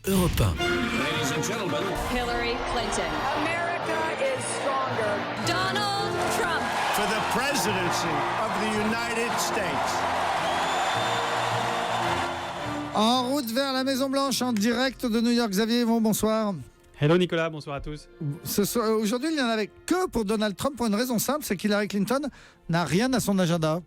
Europe 1. Ladies and gentlemen, Hillary Clinton. America is stronger. Donald Trump. For the presidency of the United States. En route vers la Maison-Blanche, en direct de New York. Xavier Yvon, bonsoir. Hello Nicolas, bonsoir à tous. Aujourd'hui, il n'y en avait que pour Donald Trump pour une raison simple, c'est qu'Hillary Clinton n'a rien à son agenda.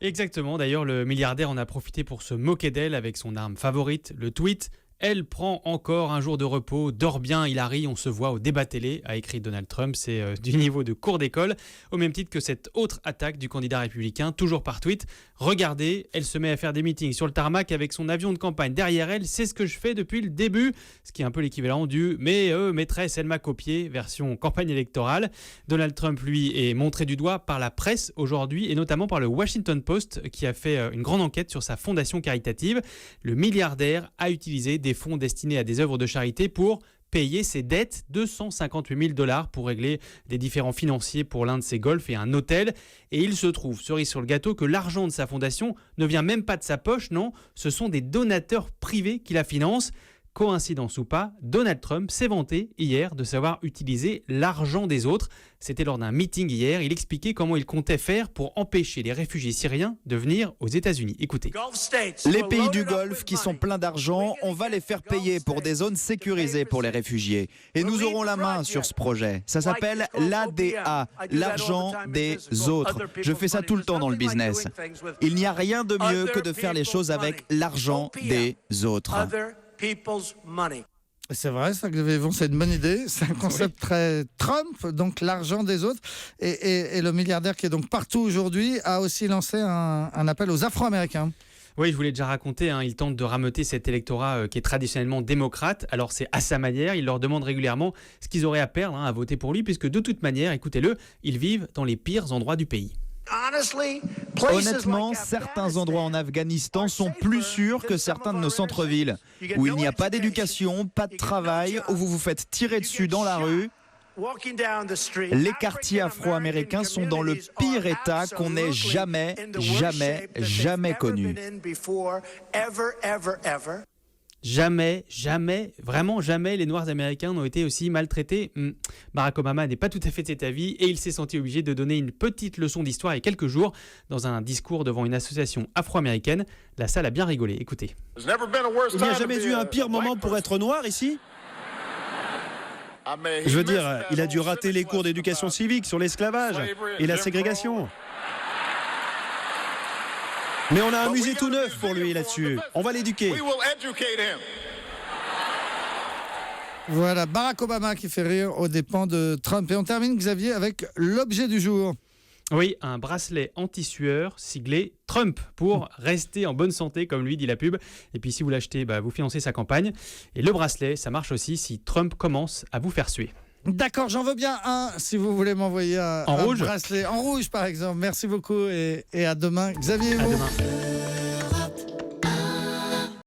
Exactement, d'ailleurs le milliardaire en a profité pour se moquer d'elle avec son arme favorite, le tweet. Elle prend encore un jour de repos, dors bien Hillary, on se voit au débat télé, a écrit Donald Trump. C'est du niveau de cours d'école, au même titre que cette autre attaque du candidat républicain, toujours par tweet. Regardez, elle se met à faire des meetings sur le tarmac avec son avion de campagne derrière elle, c'est ce que je fais depuis le début, ce qui est un peu l'équivalent du « mais maîtresse, elle m'a copié » version campagne électorale. Donald Trump, lui, est montré du doigt par la presse aujourd'hui et notamment par le Washington Post qui a fait une grande enquête sur sa fondation caritative. Le milliardaire a utilisé des fonds destinés à des œuvres de charité pour payer ses dettes, $258 000 pour régler des différends financiers pour l'un de ses golfs et un hôtel. Et il se trouve, cerise sur le gâteau, que l'argent de sa fondation ne vient même pas de sa poche, non, ce sont des donateurs privés qui la financent. Coïncidence ou pas, Donald Trump s'est vanté hier de savoir utiliser l'argent des autres. C'était lors d'un meeting hier, il expliquait comment il comptait faire pour empêcher les réfugiés syriens de venir aux États-Unis. Écoutez. Les pays du Golfe qui sont pleins d'argent, on va les faire payer pour des zones sécurisées pour les réfugiés. Et nous aurons la main sur ce projet. Ça s'appelle l'ADA, l'argent des autres. Je fais ça tout le temps dans le business. Il n'y a rien de mieux que de faire les choses avec l'argent des autres. C'est vrai, ça, Xavier Yvon, c'est une bonne idée. C'est un concept très Trump, donc l'argent des autres. Et le milliardaire qui est donc partout aujourd'hui a aussi lancé un appel aux Afro-Américains. Oui, je vous l'ai déjà raconté, il tente de rameuter cet électorat qui est traditionnellement démocrate. Alors c'est à sa manière, il leur demande régulièrement ce qu'ils auraient à perdre à voter pour lui, puisque de toute manière, écoutez-le, ils vivent dans les pires endroits du pays. Honnêtement, certains endroits en Afghanistan sont plus sûrs que certains de nos centres-villes, où il n'y a pas d'éducation, pas de travail, où vous vous faites tirer dessus dans la rue. Les quartiers afro-américains sont dans le pire état qu'on ait jamais connu. Jamais, vraiment jamais les Noirs américains n'ont été aussi maltraités. Barack Obama n'est pas tout à fait de cet avis et il s'est senti obligé de donner une petite leçon d'histoire il y a quelques jours dans un discours devant une association afro-américaine. La salle a bien rigolé, écoutez. Il n'y a jamais eu un pire moment pour être noir ici ? Je veux dire, il a dû rater les cours d'éducation civique sur l'esclavage et la ségrégation. Mais on a un musée tout neuf pour lui là-dessus. On va l'éduquer. Voilà, Barack Obama qui fait rire aux dépens de Trump. Et on termine, Xavier, avec l'objet du jour. Oui, un bracelet anti-sueur siglé Trump pour rester en bonne santé, comme lui dit la pub. Et puis si vous l'achetez, vous financez sa campagne. Et le bracelet, ça marche aussi si Trump commence à vous faire suer. D'accord, j'en veux bien un si vous voulez m'envoyer un rouge bracelet en rouge par exemple. Merci beaucoup et à demain. Xavier Yvon. À demain.